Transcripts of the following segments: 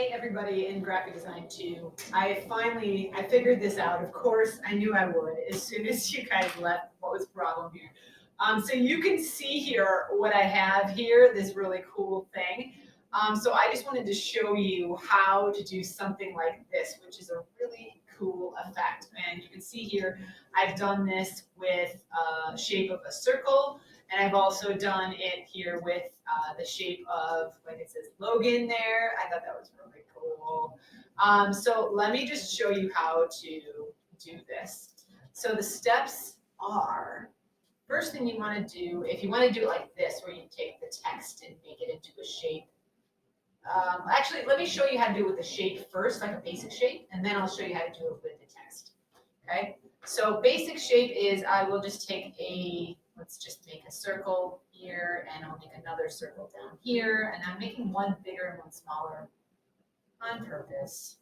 Hi, everybody in graphic design too. I figured this out. Of course, I knew I would as soon as you guys left. What was the problem here? So you can see here what I have here, this really cool thing. So I just wanted to show you how to do something like this, which is a really cool effect. And you can see here, I've done this with a shape of a circle, and I've also done it here with the shape of, like it says, Logan there. I thought that was really cool. So let me just show you how to do this. So the steps are, first thing you want to do, if you want to do it like this, where you take the text and make it into a shape. Actually, let me show you how to do it with the shape first, like a basic shape, and then I'll show you how to do it with the text. Okay? So basic shape is I will just take let's just make a circle here, and I'll make another circle down here, and I'm making one bigger and one smaller on purpose.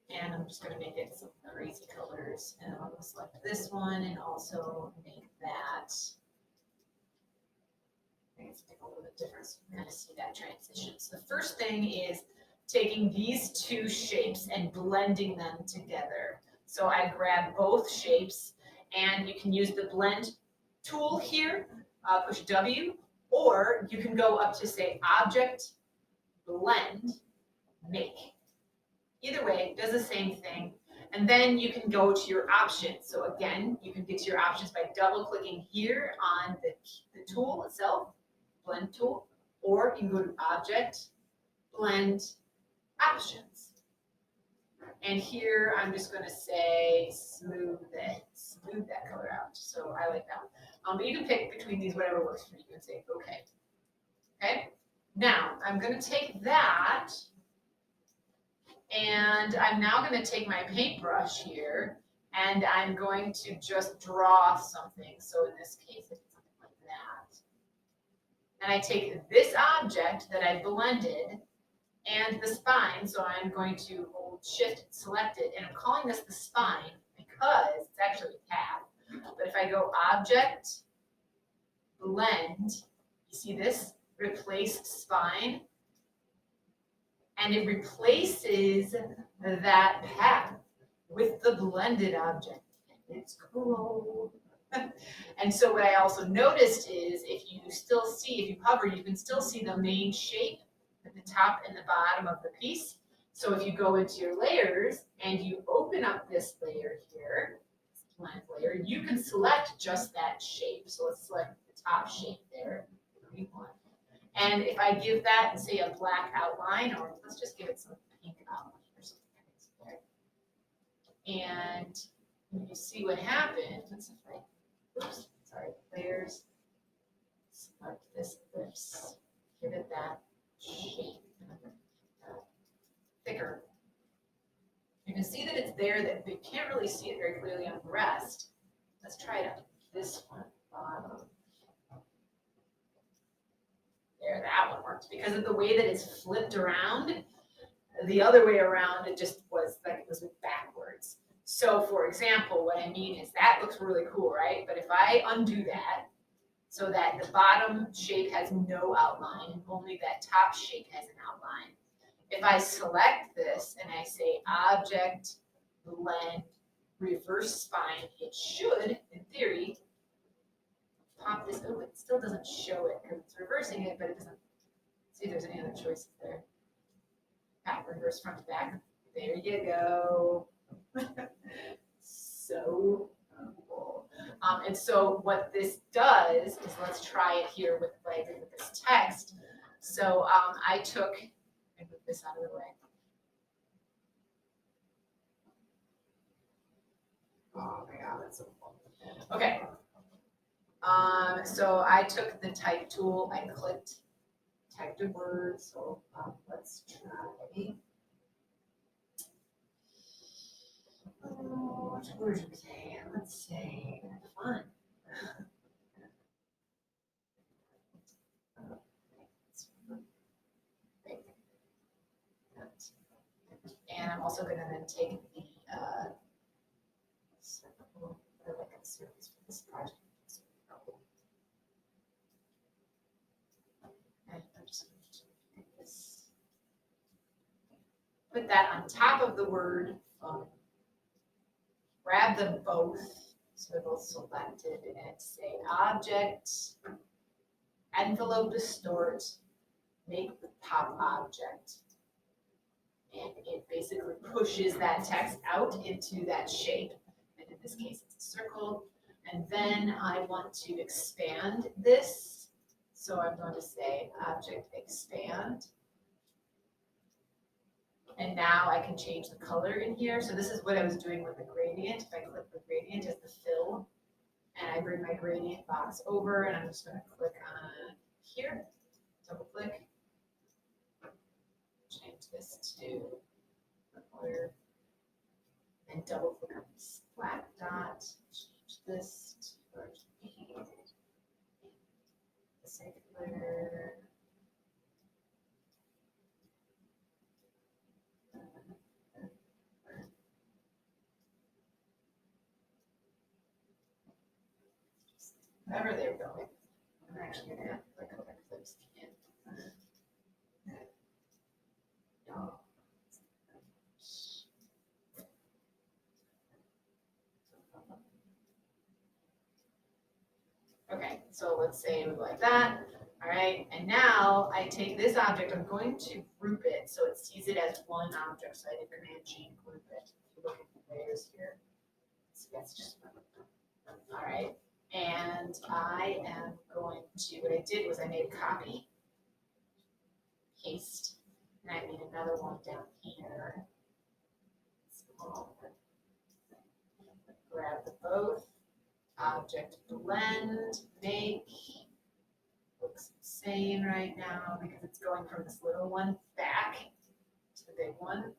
And I'm just going to make it some crazy colors, and I'll select this one and also make that. I think it's a little bit different so you kind of see that transition. So the first thing is taking these two shapes and blending them together. So I grab both shapes, and you can use the blend tool here, push W, or you can go up to say Object, Blend, Make. Either way, it does the same thing. And then you can go to your options. So again, you can get to your options by double clicking here on the tool itself, blend tool, or you can go to Object, Blend, Options. And here I'm just going to say smooth that color out. So I like that one. But you can pick between these, whatever works for you, and say okay. Okay. Now I'm going to take that, and I'm now going to take my paintbrush here, and I'm going to just draw something. So in this case, it's something like that. And I take this object that I blended and the spine, so I'm going to hold Shift and select it, and I'm calling this the spine because it's actually a tab. But if I go Object, Blend, you see this? Replace spine, and it replaces that path with the blended object. It's cool. And so what I also noticed is if you hover, you can still see the main shape at the top and the bottom of the piece. So if you go into your layers and you open up this layer here, this blend layer, you can select just that shape. So let's select the top shape there, the green one. And if I give that, say, a black outline, or let's just give it some pink outline or something. And you see what happens if I, oops, sorry, layers, select this ellipse, give it that shape, thicker. You can see that it's there, that you can't really see it very clearly on the rest. Let's try it on this one, bottom. There, that one worked. Because of the way that it's flipped around, the other way around, it just was like it was backwards. So for example, what I mean is that looks really cool, right? But if I undo that, so that the bottom shape has no outline and only that top shape has an outline. If I select this and I say Object, Blend, Reverse Spine, it should, in theory, pop this. Oh, it still doesn't show it because it's reversing it, but it doesn't see if there's any other choices there. Reverse front to back. There you go. So cool. And so what this does is, let's try it here with this text. So I move this out of the way. Oh my God, that's so cool. Okay. So I took the type tool, I typed a word, so let's try. Oh, what word should we say? Let's say fun. And I'm also going to then take the circle, or like a series for this project. And I'm just going to do this. put that on top of the word fun. Grab them both, so they're both selected, and say object, envelope distort, make the pop object. And it basically pushes that text out into that shape. And in this case, it's a circle. And then I want to expand this. So I'm going to say object expand. And now I can change the color in here. So this is what I was doing with the gradient. If I click the gradient as the fill, and I bring my gradient box over, and I'm just going to click on here, double click, change this to color, and double click on this black dot, change this to RGB, the same color. Wherever they're going. I'm actually going to have to click on that clips again. No. Okay, so let's say it like that. All right, and now I take this object, I'm going to group it so it sees it as one object. So I did Command G and group it. If you look at the layers here, so that's just one. All right. And I am going to, what I did was I made a copy, paste, and I made another one down here. So grab the both, object blend, make, looks the same right now because it's going from this little one back to the big one.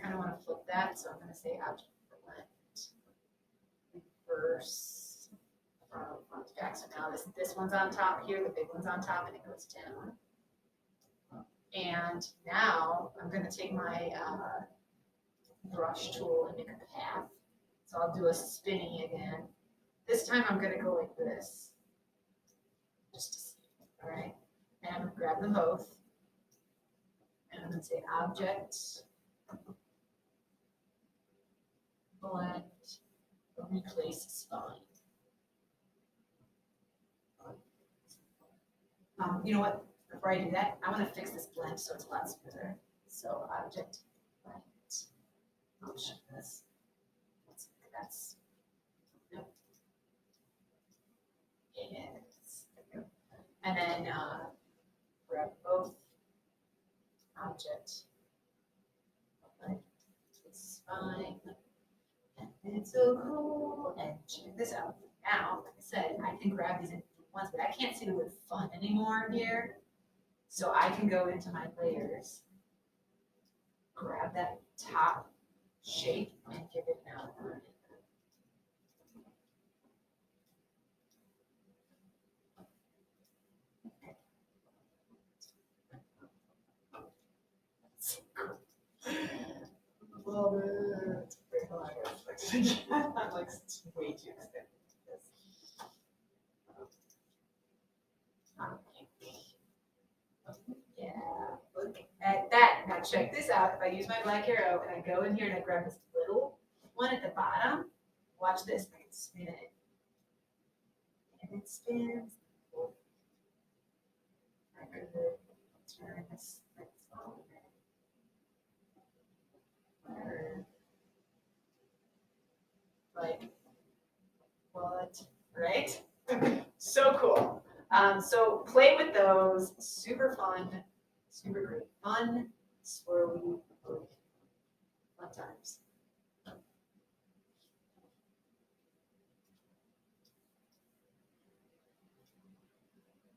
Kind of want to flip that, so I'm going to say object blend, reverse. Front to back. So now this one's on top here, the big one's on top, and it goes down. And now I'm going to take my brush tool and make a path. So I'll do a spinny again. This time I'm going to go like this, just to see. All right. And I'm going to grab them both, and I'm going to say object, blend, replace spine. You know what? Before I do that, I want to fix this blend so it's a lot smoother. So object blend. I'll show this. That's nope. Yes. And then grab both object blend. It's fine. And it's so cool. And check this out. Now, like I said, I can grab these ones, but I can't see the word fun anymore here. So I can go into my layers, grab that top shape, and give it an outline. Love it. Wait, hold on. I'm like way too extended. Yeah, look at that. Now check this out. If I use my black arrow and I go in here and I grab this little one at the bottom, watch this. I can spin it. And it spins. I'm going to turn this on. Like, what? Right? So cool. So play with those. Super fun. Super great. Fun, swirly, fun times.